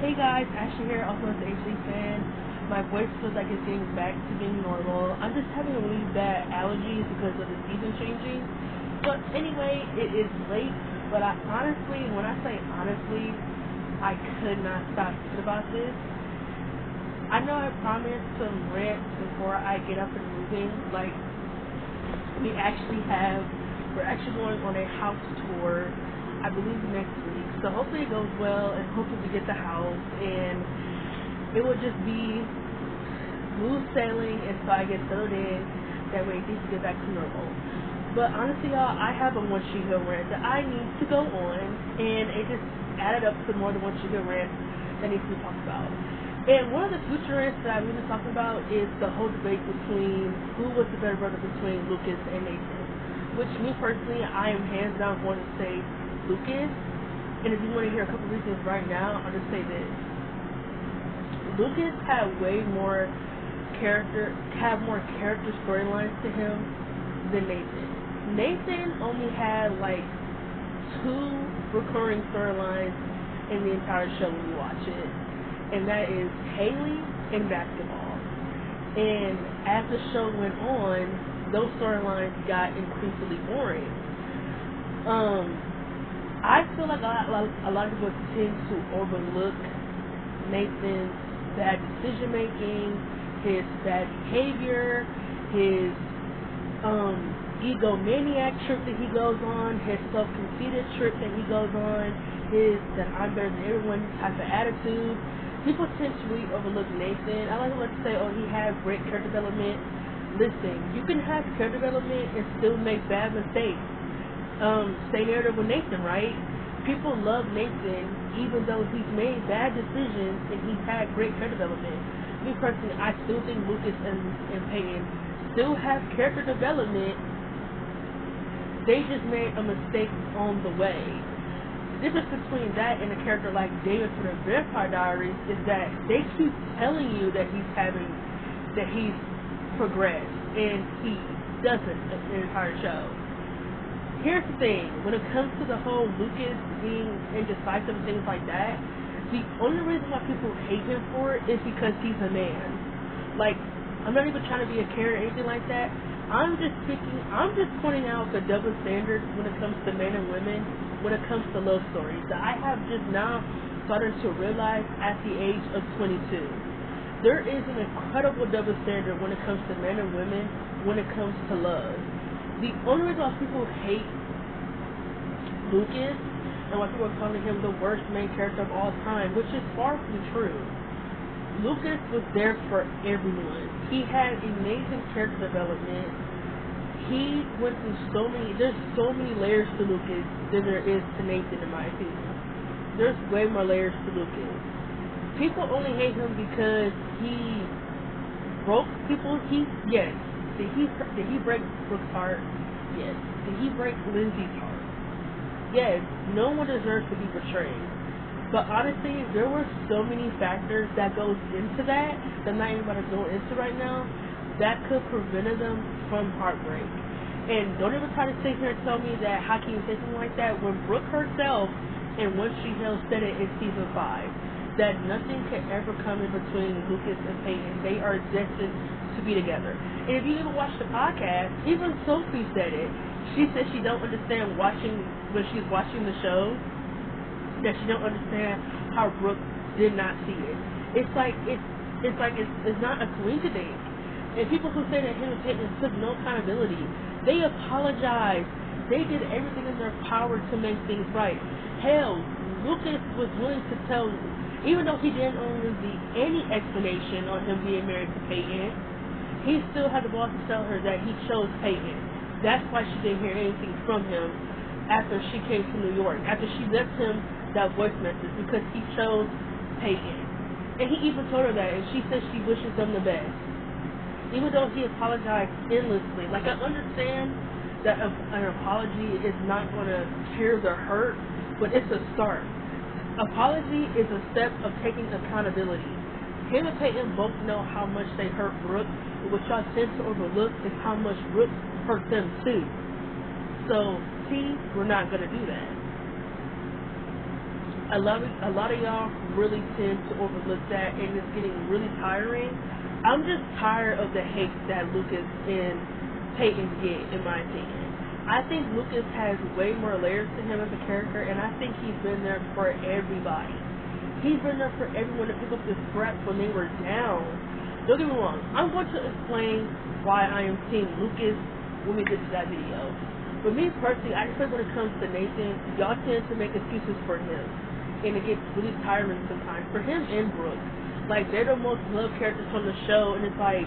Hey guys, Ashley here, also an HD fan. My voice feels like it's getting back to being normal. I'm just having a really bad allergies because of the season changing. But anyway, it is late, but when I say honestly, I could not stop thinking about this. I know I promised some rant before I get up and moving. Like, we're actually going on a house tour, I believe next week. So hopefully it goes well, and hopefully we get the house, and it will just be smooth sailing until I get settled in. That way things get back to normal. But honestly, y'all, I have a One Tree Hill rant that I need to go on, and it just added up to more than One Tree Hill rant that needs to be talked about. And one of the future rants that I've been talking about is the whole debate between who was the better brother between Lucas and Nathan. Which, me personally, I am hands down going to say Lucas. And if you want to hear a couple reasons right now, I'll just say this. Lucas had more character storylines to him than Nathan. Nathan only had like 2 recurring storylines in the entire show when you watch it. And that is Hayley and basketball. And as the show went on, those storylines got increasingly boring. I feel like a lot of people tend to overlook Nathan's bad decision making, his bad behavior, his egomaniac trip that he goes on, his self-conceited trip that he goes on, his that I'm better than everyone type of attitude. People tend to really overlook Nathan. I like to say, oh, he had great character development. Listen, you can have character development and still make bad mistakes. Same narrative with Nathan, right? People love Nathan even though he's made bad decisions and he's had great character development. Me personally, I still think Lucas and Peyton still have character development. They just made a mistake on the way. The difference between that and a character like David from the Vampire Diaries is that they keep telling you that he's progressed, and he doesn't the entire show. Here's the thing, when it comes to the whole Lucas being indecisive and things like that, the only reason why people hate him for it is because he's a man. Like, I'm not even trying to be a Karen or anything like that. I'm just pointing out the double standards when it comes to men and women, when it comes to love stories, that I have just now started to realize at the age of 22. There is an incredible double standard when it comes to men and women, when it comes to love. The only reason why people hate Lucas and why people are calling him the worst main character of all time, which is far from true. Lucas was there for everyone. He had amazing character development. He went through there's so many layers to Lucas than there is to Nathan, in my opinion. There's way more layers to Lucas. People only hate him because he broke people. Yes. Did he break Brooke's heart? Yes. Did he break Lindsay's heart? Yes. No one deserves to be betrayed. But honestly, there were so many factors that goes into that I'm not even going to go into right now that could prevent them from heartbreak. And don't ever try to sit here and tell me that how can you say something like that when Brooke herself and One Tree Hill said it in season 5 that nothing can ever come in between Lucas and Peyton. They are destined to be together. And if you ever watch the podcast, even Sophie said it. She said she don't understand when she's watching the show, that she don't understand how Brooke did not see it. It's not a coincidence. And people who say that him and Peyton took no accountability, they apologized. They did everything in their power to make things right. Hell, Lucas was willing to tell, even though he didn't owe Lindsay any explanation on him being married to Peyton, he still had the balls to tell her that he chose Peyton. That's why she didn't hear anything from him after she came to New York, after she left him that voice message, because he chose Peyton. And he even told her that, and she said she wishes them the best. Even though he apologized endlessly. Like, I understand that an apology is not going to cure the hurt, but it's a start. Apology is a step of taking accountability. Him and Peyton both know how much they hurt Brooke, but what y'all tend to overlook is how much Brooke hurt them too. So, we're not going to do that. a lot of y'all really tend to overlook that, and it's getting really tiring. I'm just tired of the hate that Lucas and Peyton get, in my opinion. I think Lucas has way more layers to him as a character, and I think he's been there for everybody. He's been there for everyone to pick up the scraps when they were down. Don't get me wrong, I'm going to explain why I am Team Lucas when we get to that video. But me personally, I just think when it comes to Nathan, y'all tend to make excuses for him. And it gets really tiring sometimes. For him and Brooke. Like, they're the most loved characters from the show, and it's like,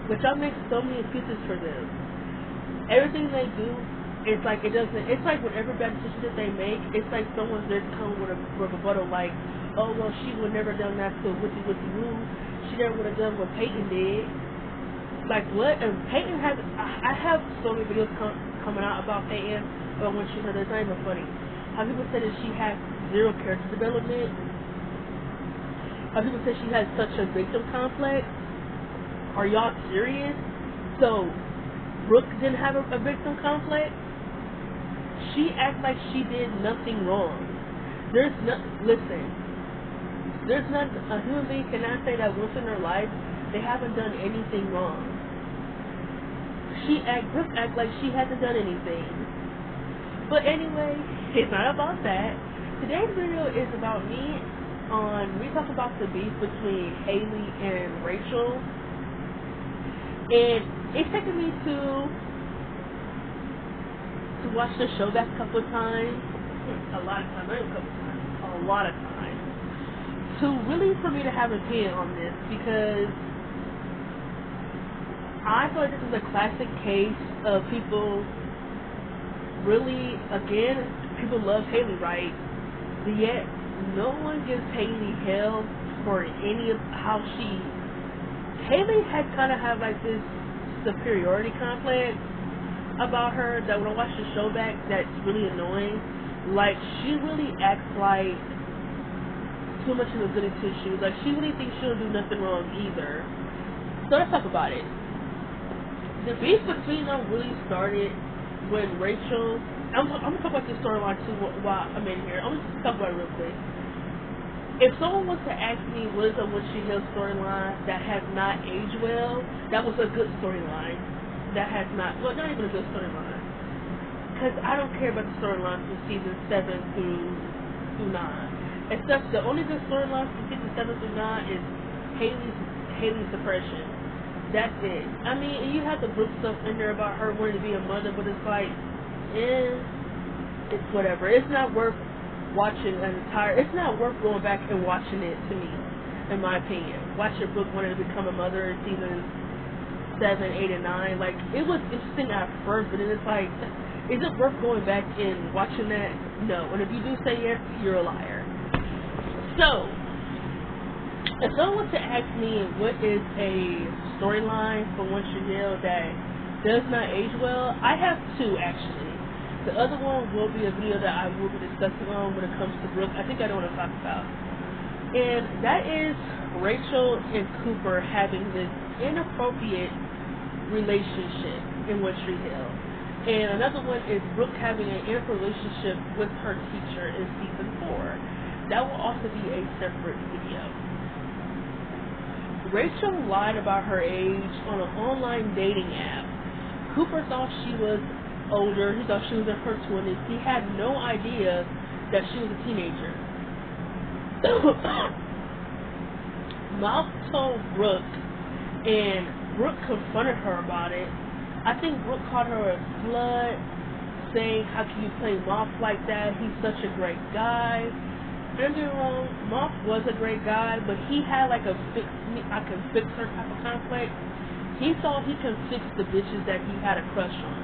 but y'all make so many excuses for them. Everything they do, it's like it doesn't, it's like whatever bad decision that they make, it's like someone's there to come with a rebuttal like, oh, well, she would never done that to woo. She never would have done what Peyton did. Like, what? And Peyton has, I have so many videos coming out about Peyton, but when she said it's not even funny. How people say that she has zero character development. How people say she has such a victim complex. Are y'all serious? So, Brooke didn't have a victim complex? She acts like she did nothing wrong. Listen, there's not, a human being cannot say that once in their life they haven't done anything wrong. Brooke acts like she hasn't done anything. But anyway, it's not about that. Today's video is about we talk about the beef between Hayley and Rachel. And it's taken me to watch the show back a couple of times. A lot of times, not a couple of times. A lot of times. For me to have an opinion on this, because I feel like this is a classic case of people really, again, people love Hayley, right? But yet, no one gives Hayley hell for any of how Hayley had kind of have like this superiority complex about her that when I watch the show back, that's really annoying. Like, she really acts like too much of a goody two shoes. Like, she really thinks she'll do nothing wrong either. So let's talk about it. The beef between them really started when Rachel. I'm gonna talk about this storyline too while I'm in here. I'm gonna talk about it real quick. If someone was to ask me what is a Witchy Hill storyline that has not aged well, that was a good storyline. That has not even a good storyline. Because I don't care about the storylines from season 7 through 9. Except the only good storyline from season 7 through 9 is Hayley's depression. That's it. I mean, you have the Brooke stuff in there about her wanting to be a mother, but it's like, it's whatever. It's not worth watching it's not worth going back and watching it, to me, in my opinion. Watching Brooke wanting to become a mother in seasons 7, 8, and 9. Like, it was interesting at first, but then it's like, is it worth going back and watching that? No. And if you do say yes, you're a liar. So, if someone was to ask me what is a storyline for One Tree Hill that does not age well, I have two, actually. The other one will be a video that I will be discussing on when it comes to Brooke. I think I know what I'm talking about. And that is Rachel and Cooper having this inappropriate relationship in One Tree Hill. And another one is Brooke having an inappropriate relationship with her teacher in season 4. That will also be a separate video. Rachel lied about her age on an online dating app. Cooper thought she was older. He thought she was in her 20s. He had no idea that she was a teenager. Mouth told Brooke, and Brooke confronted her about it. I think Brooke called her a slut, saying, how can you play Moth like that? He's such a great guy. Don't get me wrong, Moth was a great guy, but he had like a I can fix her type of complex. He thought he could fix the bitches that he had a crush on.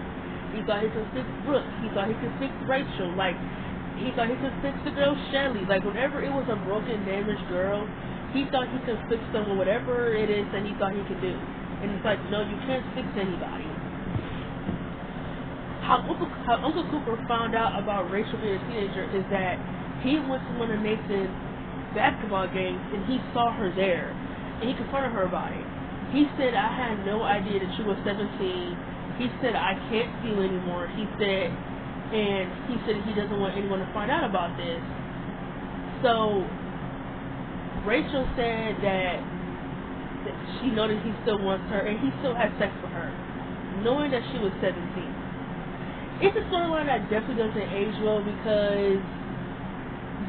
He thought he could fix Brooke. He thought he could fix Rachel. Like, he thought he could fix the girl Shelly. Like, whenever it was a broken, damaged girl, he thought he could fix them with whatever it is that he thought he could do. And it's like, no, you can't fix anybody. How Uncle Cooper found out about Rachel being a teenager is that he went to one of Nathan's basketball games and he saw her there. And he confronted her about it. He said, I had no idea that you were 17. He said, I can't see you anymore. He said he doesn't want anyone to find out about this. So Rachel said that she know that he still wants her and he still has sex with her, knowing that she was 17. It's a storyline that definitely doesn't age well because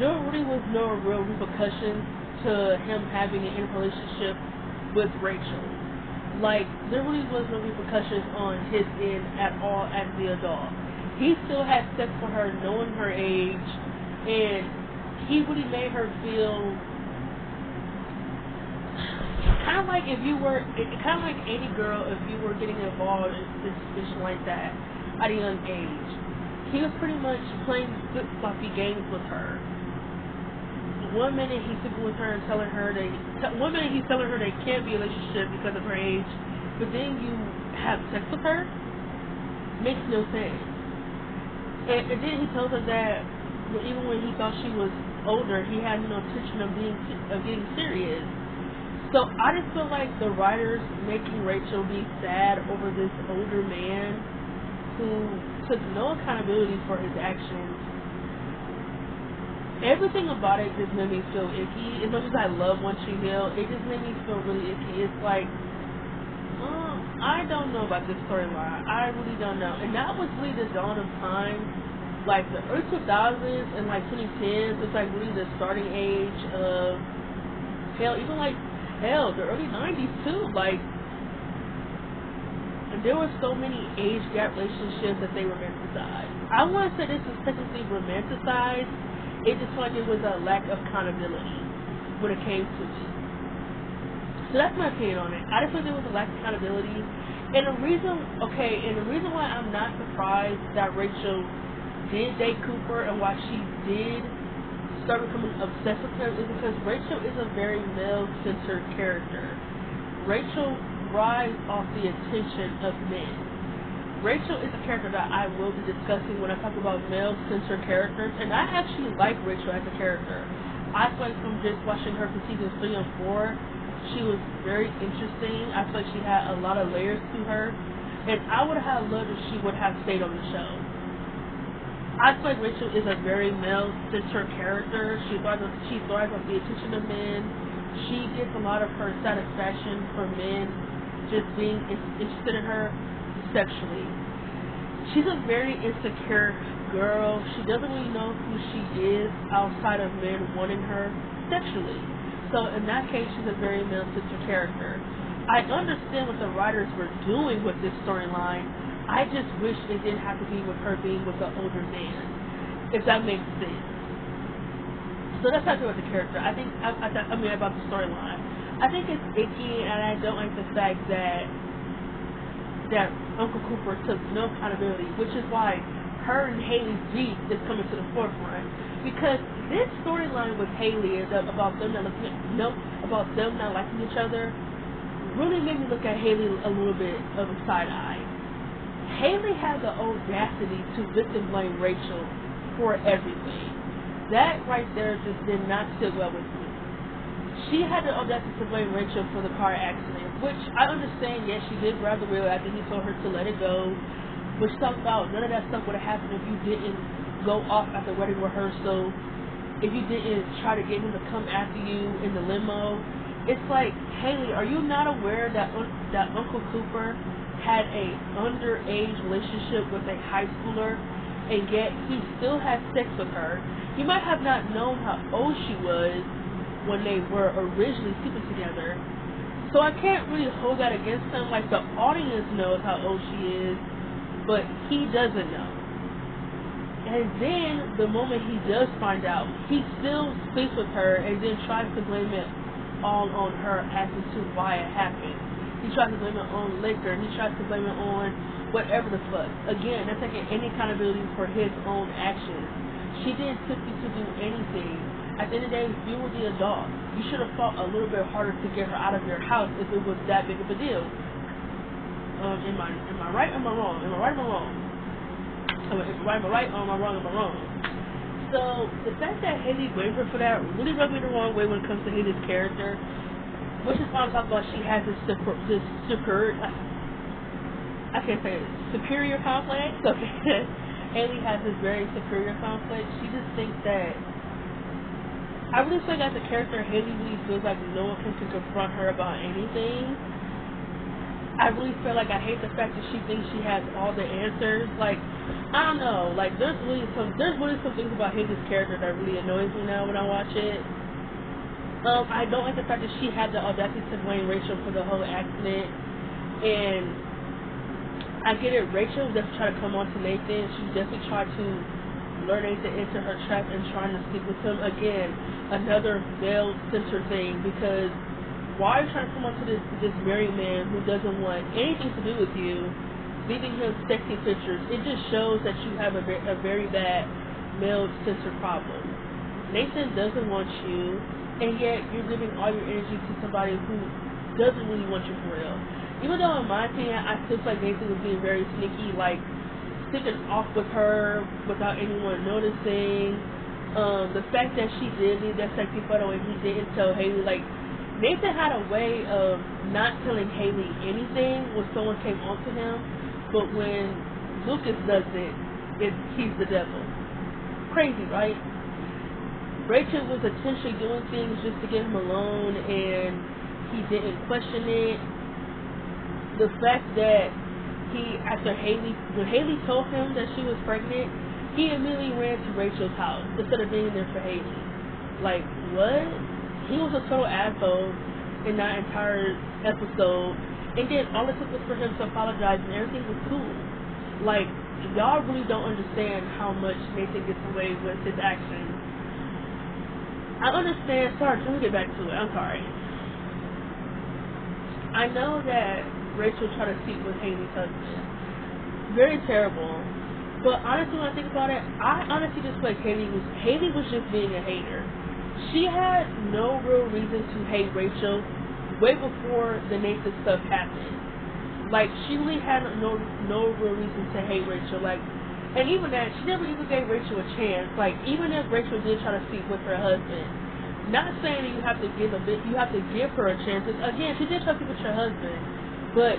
there really was no real repercussions to him having an intimate relationship with Rachel. Like, there really was no repercussions on his end at all as the adult. He still had sex with her knowing her age, and he really made her feel kind of like any girl if you were getting involved in a situation like that at a young age. He was pretty much playing good fluffy games with her. One minute he's sleeping with her and telling her one minute he's telling her they can't be in a relationship because of her age, but then you have sex with her? Makes no sense. And then he tells her that even when he thought she was older, he had no intention of getting serious. So I just feel like the writers making Rachel be sad over this older man who took no accountability for his actions. Everything about it just made me feel icky. As much as I love One Tree Hill, it just made me feel really icky. It's like, I don't know about this storyline. I really don't know. And that was really the dawn of time. Like the early 2000s and like 2010s, it's like really the starting age of the early 90s too. Like, there were so many age gap relationships that they romanticized. I want to say this is technically romanticized. It just felt like it was a lack of accountability when it came to it. So that's my opinion on it. I just feel there was a lack of accountability. And the reason why I'm not surprised that Rachel did date Cooper and why she did start becoming obsessed with him is because Rachel is a very male-centered character. Rachel thrives off the attention of men. Rachel is a character that I will be discussing when I talk about male-centered characters, and I actually like Rachel as a character. I feel like from just watching her from seasons 3 and 4, she was very interesting. I feel like she had a lot of layers to her, and I would have loved if she would have stayed on the show. I feel like Rachel is a very male-centered character. She thrives on the attention of men. She gets a lot of her satisfaction from men just being interested in her sexually. She's a very insecure girl. She doesn't really know who she is outside of men wanting her sexually. So in that case, she's a very male-centered character. I understand what the writers were doing with this storyline. I just wish it didn't have to be with her being with an older man, if that makes sense. So that's how I feel about the character. I mean about the storyline. I think it's icky, and I don't like the fact that Uncle Cooper took no accountability, which is why her and Hayley's beef is coming to the forefront. Because this storyline with Hayley is about them not liking each other really made me look at Hayley a little bit of a side eye. Hayley had the audacity to victim blame Rachel for everything. That right there just did not sit well with me. She had the audacity to blame Rachel for the car accident, which I understand, yes, she did grab the wheel after he told her to let it go. But she talked about none of that stuff would have happened if you didn't go off at the wedding rehearsal, if you didn't try to get him to come after you in the limo. It's like, Hayley, are you not aware that Uncle Cooper had a underage relationship with a high schooler, and yet he still had sex with her? He might have not known how old she was when they were originally sleeping together. So I can't really hold that against him. Like, the audience knows how old she is, but he doesn't know. And then the moment he does find out, he still sleeps with her and then tries to blame it all on her as to why it happened. He tries to blame it on liquor. He tries to blame it on whatever the fuck. Again, that's taking any accountability for his own actions. She didn't tip you to do anything. At the end of the day, you were the adult. You should have fought a little bit harder to get her out of your house if it was that big of a deal. Am I right or am I wrong? Am I right or am I wrong? Am I right or am I wrong? So the fact that Hayley blamed her for that really rubbed me the wrong way when it comes to Hayley's character. Which is why I'm talking about she has this superior complex. Okay, Hayley has this very superior complex. She just thinks that I really feel like as a character, Hayley really feels like no one can confront her about anything. I really feel like I hate the fact that she thinks she has all the answers. Like, I don't know. Like, there's really some things about Hayley's character that really annoys me now when I watch it. I don't like the fact that she had the audacity to blame Rachel for the whole accident. And I get it. Rachel definitely tried to come on to Nathan. She definitely tried to lure Nathan into her trap and trying to sleep with him. Again, another male-centered thing, because why are you trying to come on to this married man who doesn't want anything to do with you, leaving him sexy pictures? It just shows that you have a very bad male-centered problem. Nathan doesn't want you, and yet you're giving all your energy to somebody who doesn't really want you for real. Even though, in my opinion, I still feel like Nathan was being very sneaky, like sticking off with her without anyone noticing. The fact that she did leave that sexy photo and he didn't tell Hayley, like, Nathan had a way of not telling Hayley anything when someone came onto him, but when Lucas does it, he's the devil. Crazy, right? Rachel was intentionally doing things just to get him alone, and he didn't question it. The fact that when Hayley told him that she was pregnant, he immediately ran to Rachel's house instead of being there for Hayley. Like, what? He was a total asshole in that entire episode, and then all it took was for him to apologize and everything was cool. Like, y'all really don't understand how much Nathan gets away with his actions. I understand. Sorry, let me get back to it. I'm sorry. I know that Rachel tried to sleep with Hayley's husband. Very terrible. But honestly, when I think about it, I honestly just feel like Hayley was just being a hater. She had no real reason to hate Rachel way before the Nathan stuff happened. Like, she really had no real reason to hate Rachel. Like, and even that, she never even gave Rachel a chance. Like, even if Rachel did try to sleep with her husband, not saying that you have to give her a chance. Again, she did try to sleep with your husband, but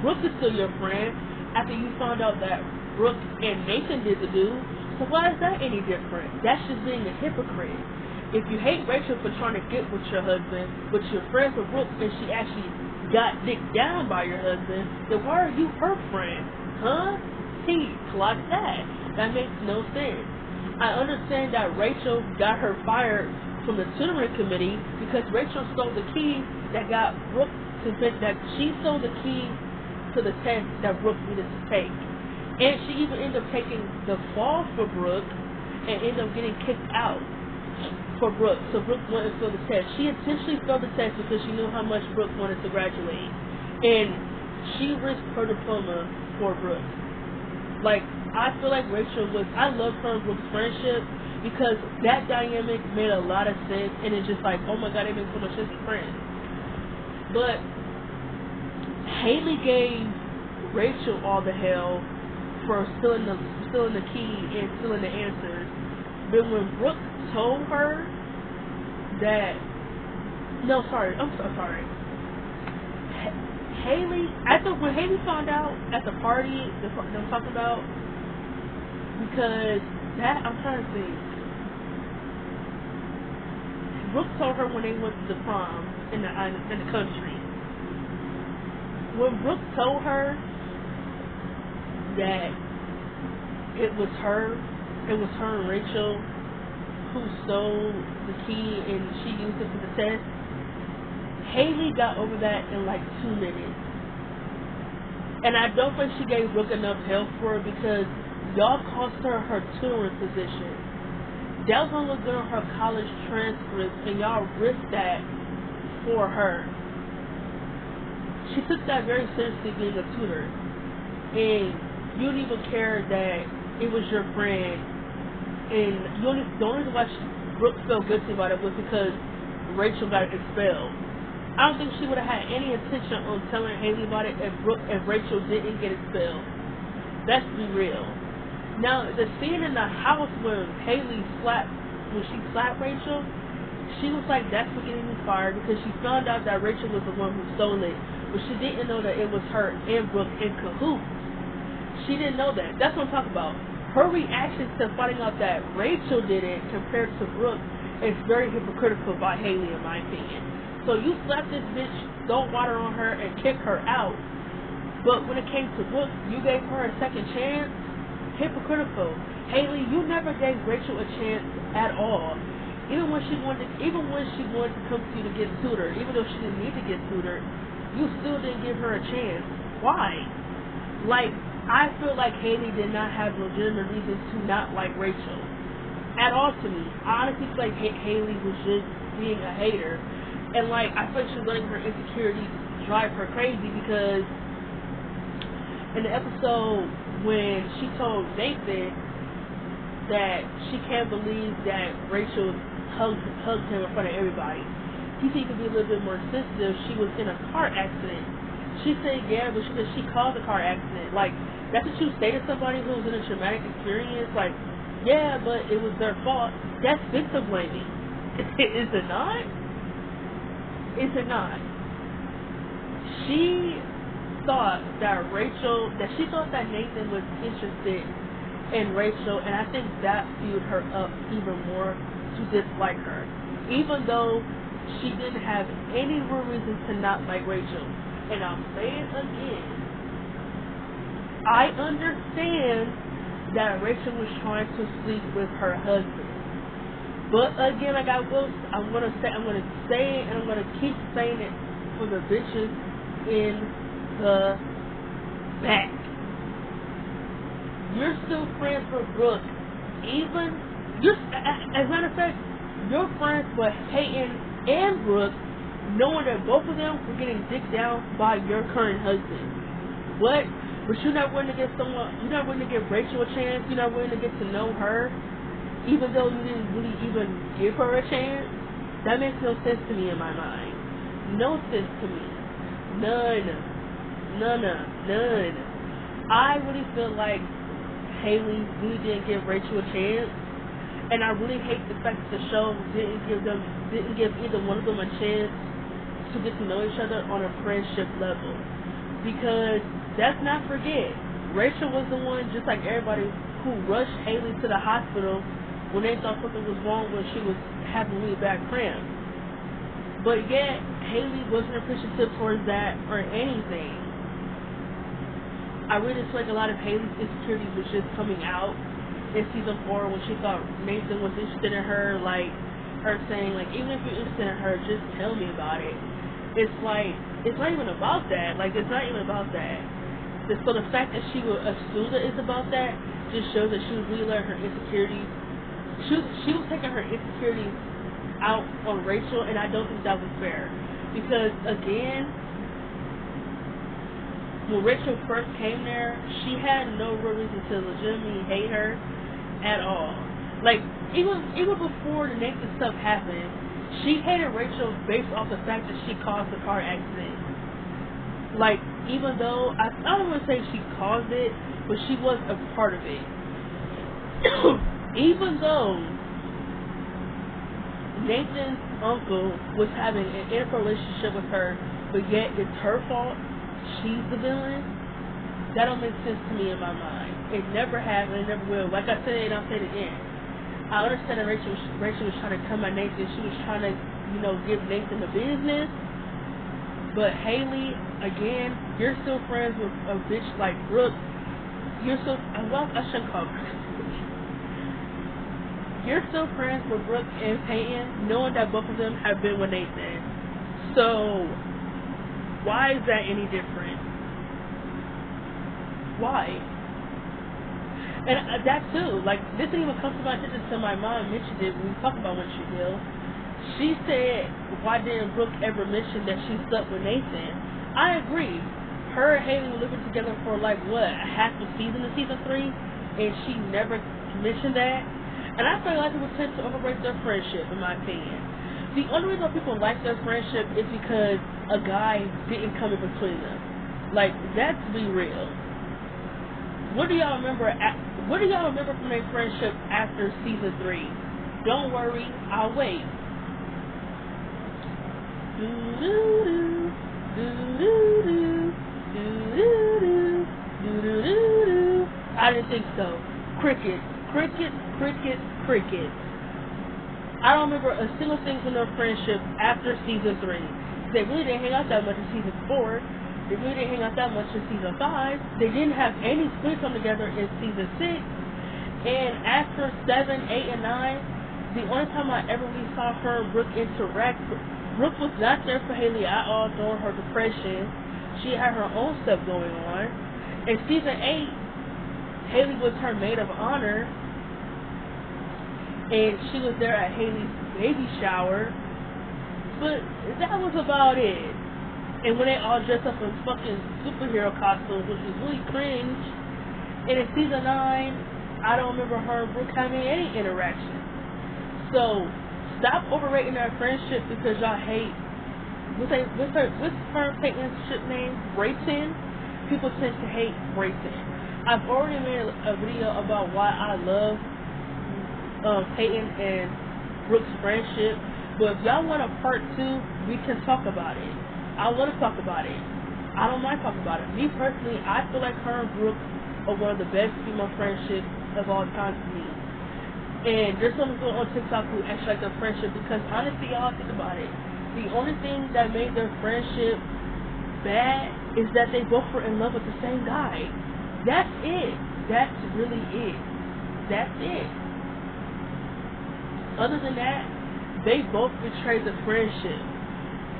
Brooke is still your friend after you found out that Brooke and Nathan did the do. So why is that any different? That's just being a hypocrite. If you hate Rachel for trying to get with your husband, but you're friends with Brooke and she actually got dicked down by your husband, then why are you her friend? Huh? Clock that. That makes no sense. I understand that Rachel got her fired from the tutoring committee because Rachel stole the key that got Brooke that she stole the key to the test that Brooke needed to take. And she even ended up taking the fall for Brooke and ended up getting kicked out for Brooke. So Brooke wanted to fail the test. She intentionally failed the test because she knew how much Brooke wanted to graduate. And she risked her diploma for Brooke. Like, I feel like I love her and Brooke's friendship because that dynamic made a lot of sense, and it's just like, oh my god, they make so much sense as friends. But Hayley gave Rachel all the hell for stealing the key and stealing the answers. But when Brooke told her that, I'm so sorry. When Hayley found out at the party that I'm talking about, because I'm trying to think. Brooke told her when they went to the prom in the country. When Brooke told her that it was her and Rachel who stole the key and she used it for the test, Hayley got over that in like 2 minutes. And I don't think she gave Brooke enough help for it because y'all cost her tutoring position. That was going to look good on her college transcript, and y'all risked that for her. She took that very seriously, being a tutor. And you didn't even care that it was your friend. And the only reason why Brooke felt guilty about it was because Rachel got expelled. I don't think she would have had any intention on telling Hayley about it if Rachel didn't get expelled. Let's be real. Now, the scene in the house when she slapped Rachel, she was like, that's for getting me fired, because she found out that Rachel was the one who stole it, but she didn't know that it was her and Brooke in cahoots. She didn't know that. That's what I'm talking about. her reaction to finding out that Rachel did it compared to Brooke is very hypocritical by Hayley, in my opinion. So you slap this bitch, throw water on her, and kick her out. But when it came to Brooke, you gave her a second chance. Hypocritical. Hayley, you never gave Rachel a chance at all. Even when she wanted to come to you to get tutored, even though she didn't need to get tutored, you still didn't give her a chance. Why? Like, I feel like Hayley did not have legitimate reasons to not like Rachel at all to me. I honestly feel like Hayley was just being a hater. And like, I feel like she's letting her insecurities drive her crazy, because in the episode when she told Nathan that she can't believe that Rachel hugged him in front of everybody, he seemed to be a little bit more sensitive. She was in a car accident. She said, yeah, but she caused a car accident. Like, that's what you say to somebody who's in a traumatic experience. Like, yeah, but it was their fault. That's victim blaming. Is it not? Is it not? She thought that Nathan was interested in Rachel, and I think that fueled her up even more to dislike her, even though she didn't have any real reason to not like Rachel. And I'll say it again, I understand that Rachel was trying to sleep with her husband. But again, like I'm gonna say it, and I'm gonna keep saying it for the bitches in the back. You're still friends with Brooke. As a matter of fact, you're friends with Peyton and Brooke, knowing that both of them were getting dicked down by your current husband. What? But you're not willing to give Rachel a chance. You're not willing to get to know her, even though you didn't really even give her a chance. That makes no sense to me in my mind. No sense to me. None. I really feel like Hayley really didn't give Rachel a chance, and I really hate the fact that the show didn't give either one of them a chance to get to know each other on a friendship level. Because let's not forget, Rachel was the one, just like everybody, who rushed Hayley to the hospital when they thought something was wrong when she was having really bad cramps. But yet, Hayley wasn't appreciative towards that or anything. I really feel like a lot of Hayley's insecurities was just coming out in season 4 when she thought Nathan was interested in her, like her saying, like, even if you're interested in her, just tell me about it. It's like, it's not even about that. Like, it's not even about that. So the fact that she would assume that it's about that just shows that she was really letting her insecurities, she was taking her insecurities out on Rachel, and I don't think that was fair. Because, again, when Rachel first came there, she had no real reason to legitimately hate her at all. Like, even before the Nathan stuff happened, she hated Rachel based off the fact that she caused the car accident. Like, even though, I don't want to say she caused it, but she was a part of it. Even though Nathan's uncle was having an intimate relationship with her, but yet it's her fault, she's the villain, that don't make sense to me in my mind. It never has, and it never will. Like I said, and I'll say it again, I understand that Rachel was trying to come at Nathan. She was trying to, give Nathan the business. But Hayley, again, you're still friends with a bitch like Brooke. You're still, I shouldn't call her. You're still friends with Brooke and Peyton, knowing that both of them have been with Nathan. So, why is that any different? Why? And that too, like, this didn't even come to my attention until my mom mentioned it when we talked about Winter Hill. She said, why didn't Brooke ever mention that she slept with Nathan? I agree. Her and Hayley were living together for like, what, a half a season in season 3? And she never mentioned that. And I feel like people tend to overrate their friendship, in my opinion. The only reason people like their friendship is because a guy didn't come in between them. Like, let's be real. What do y'all remember from their friendship after season 3? Don't worry, I'll wait. I didn't think so. Crickets, crickets, crickets, crickets. I don't remember a single thing from their friendship after season 3. They really didn't hang out that much in season 4. They really didn't hang out that much in season 5. They didn't have any screen time together in season 6. And after 7, 8, and 9, the only time I ever really saw her and Brooke interact, Brooke was not there for Hayley at all during her depression. She had her own stuff going on. In season 8, Hayley was her maid of honor, and she was there at Hayley's baby shower, but that was about it. And when they all dressed up in fucking superhero costumes, which was really cringe. And in season 9, I don't remember her and Brooke having any interaction. So stop overrating our friendship because y'all hate. What's her Peyton's ship name? Brayton. People tend to hate Brayton. I've already made a video about why I love Peyton and Brooke's friendship. But if y'all want a part 2, we can talk about it. I want to talk about it. I don't mind talking about it. Me personally, I feel like her and Brooke are one of the best female friendships of all time to me. And there's some people on TikTok who actually like their friendship because honestly, y'all think about it. The only thing that made their friendship bad is that they both were in love with the same guy. That's it. That's really it. That's it. Other than that, they both betrayed the friendship.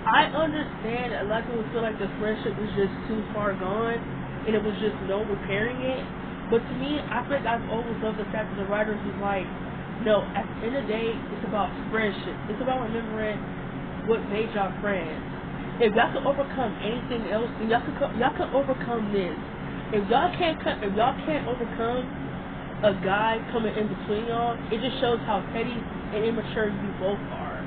I understand that a lot of people feel like the friendship was just too far gone and it was just no repairing it. But to me, I feel like I've always loved the fact that the writers was like, no, at the end of the day, it's about friendship. It's about remembering what made y'all friends. If y'all can overcome anything else, then y'all can overcome this. If y'all can't overcome a guy coming in between y'all, it just shows how petty and immature you both are.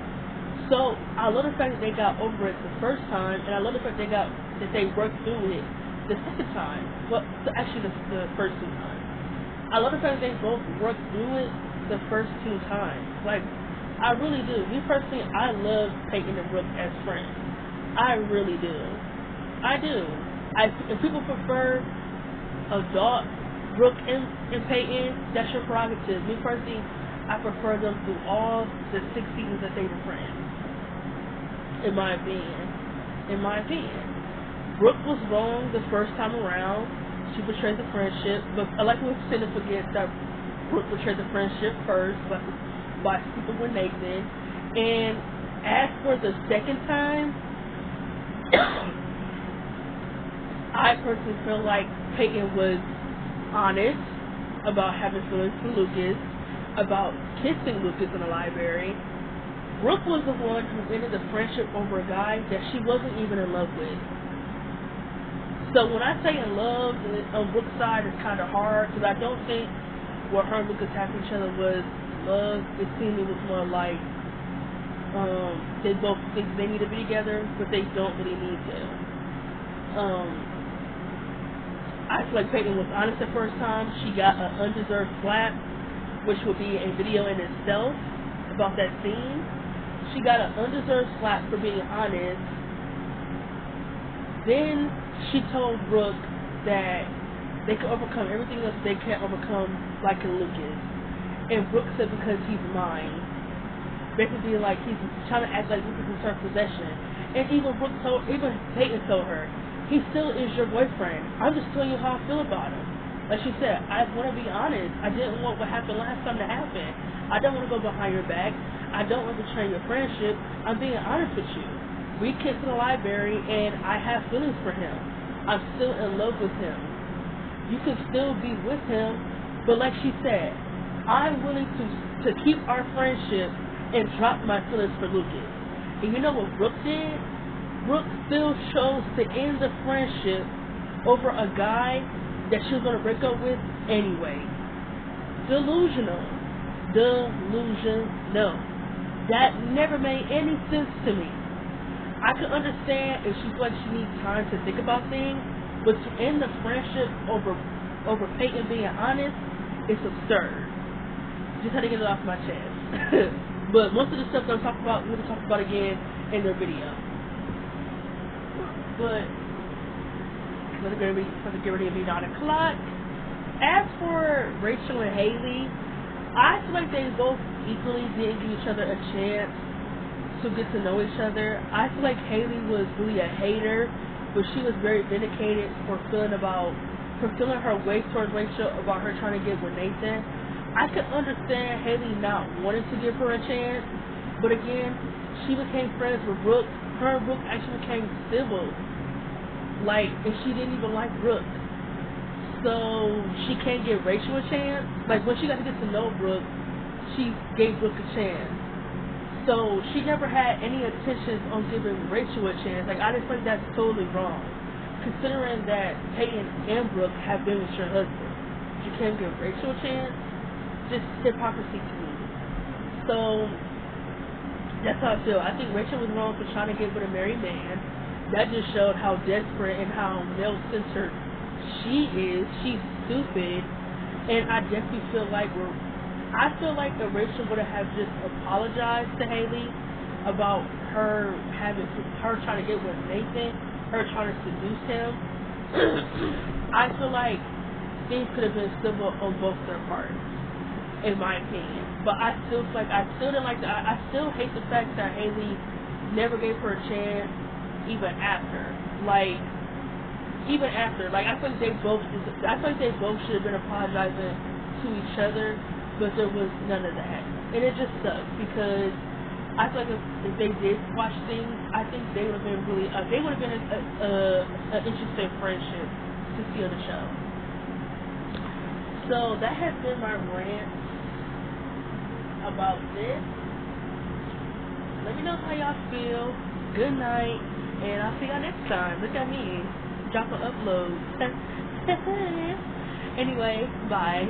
So I love the fact that they got over it the first time, and I love the fact that they worked through it the second time. Well, actually the first 2 times. I love the fact that they both worked through it the first 2 times. Like, I really do. Me personally, I love Peyton and Brooke as friends. I really do. I do. If people prefer adult Brooke and Peyton, that's your prerogative. Me personally, I prefer them through all the 6 seasons that they were friends. In my opinion. Brooke was wrong the first time around. She betrayed the friendship, but I like when we tend to forget that Brooke betrayed the friendship first by sleeping with Nathan. And as for the second time, I personally feel like Peyton was honest about having feelings for Lucas, about kissing Lucas in the library. Brooke was the one who ended the friendship over a guy that she wasn't even in love with. So when I say in love, on Brooke's side, it's kind of hard because I don't think what her and Lucas had for each other was love. It seemed it was more like they both think they need to be together, but they don't really need to. I feel like Peyton was honest the first time. She got an undeserved slap, which would be a video in itself about that scene. She got an undeserved slap for being honest. Then she told Brooke that they could overcome everything else they can't overcome, like in Lucas. And Brooke said because he's mine. Basically, like he's trying to act like Lucas is her possession. And even Peyton told her, he still is your boyfriend. I'm just telling you how I feel about him. Like she said, I want to be honest. I didn't want what happened last time to happen. I don't want to go behind your back. I don't want to betray your friendship. I'm being honest with you. We kissed in the library, and I have feelings for him. I'm still in love with him. You can still be with him, but like she said, I'm willing to keep our friendship and drop my feelings for Lucas. And you know what Brooke did? Brooke still chose to end the friendship over a guy that she was going to break up with anyway. Delusional. That never made any sense to me. I can understand if she feels like she needs time to think about things, but to end the friendship over Peyton being honest, it's absurd. Just had to get it off my chest. But most of the stuff that I'm talking about, we'll talk about again in their video. But let's get ready to be 9 o'clock. As for Rachel and Hayley, I feel like they both equally didn't give each other a chance to get to know each other. I feel like Hayley was really a hater, but she was very vindicated for feeling her way towards Rachel about her trying to get with Nathan. I could understand Hayley not wanting to give her a chance, but again, she became friends with Brooke. Her and Brooke actually became civil. And she didn't even like Brooke. So she can't give Rachel a chance. When she got to get to know Brooke, she gave Brooke a chance. So she never had any intentions on giving Rachel a chance. I just think that's totally wrong. Considering that Peyton and Brooke have been with your husband. You can't give Rachel a chance? Just hypocrisy to me. So that's how I feel. I think Rachel was wrong for trying to get with a married man. That just showed how desperate and how male-centered she is. She's stupid. And I definitely feel like if Rachel would have just apologized to Hayley about her trying to get with Nathan, her trying to seduce him, I feel like things could have been civil on both their parts, in my opinion. But I still didn't like I still hate the fact that Hayley never gave her a chance, even after. I feel like they both should have been apologizing to each other, but there was none of that, and it just sucks because I feel like if they did watch things, I think they would have been an interesting friendship to see on the show. So that has been my rant about this. Let me know how y'all feel. Good night, and I'll see y'all next time. Look at me, drop an upload. Anyway, bye.